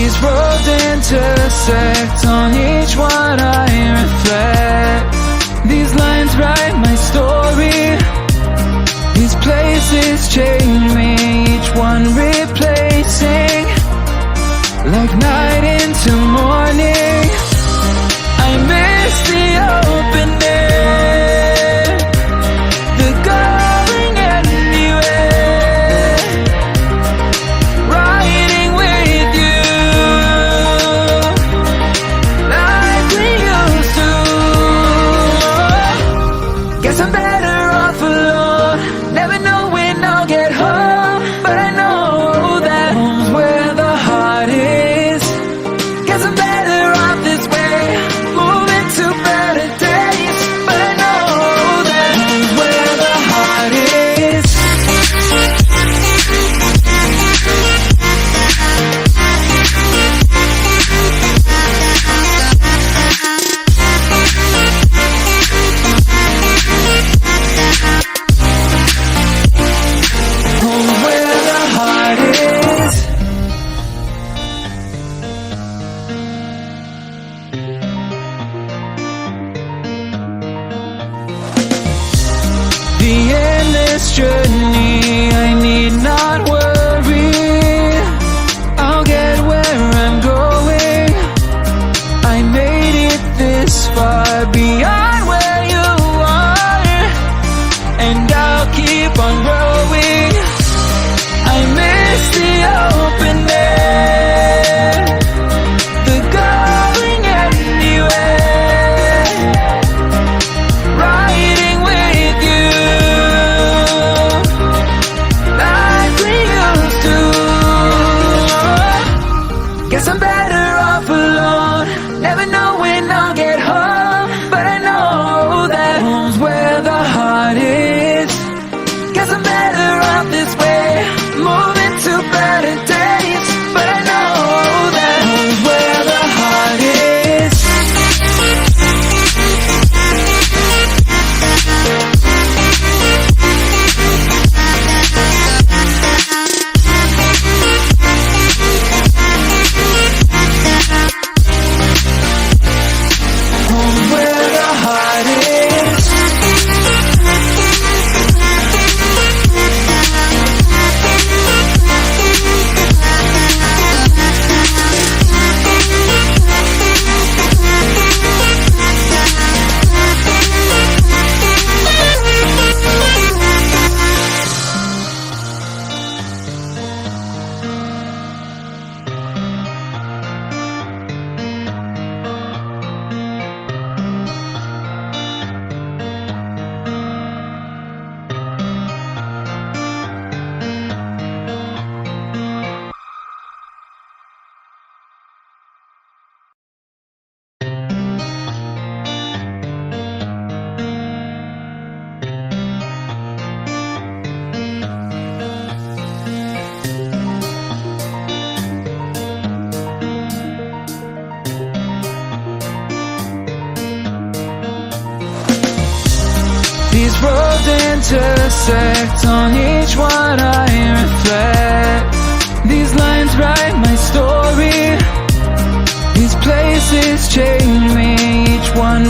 These roads intersect, on each one I reflect. These lines write my story. These places change me, each one replacing, like night into morning. I miss the open air, the going anywhere, riding with you like we used to. Guess I'm better off alone, never know when I'll get home, but I know that home's where the heart is. Guess I'm better off this way, moving to better days, but I know that home's where the heart is. Home's where the heart is. The endless journey, I need not worry. I'll get where I'm going. I made it this far, beyond where you are, and I'll keep on growing. I miss the open air, the going anywhere, riding with you like we used to. Guess I'm better off alone, never know when I'll get home, but I know that home's where the heart is. Guess I'm better off this way, moving to better days, but I know that home's where the heart is. Home's where the heart is. These roads intersect, on each one I reflect. These lines write my story. These places change me, each one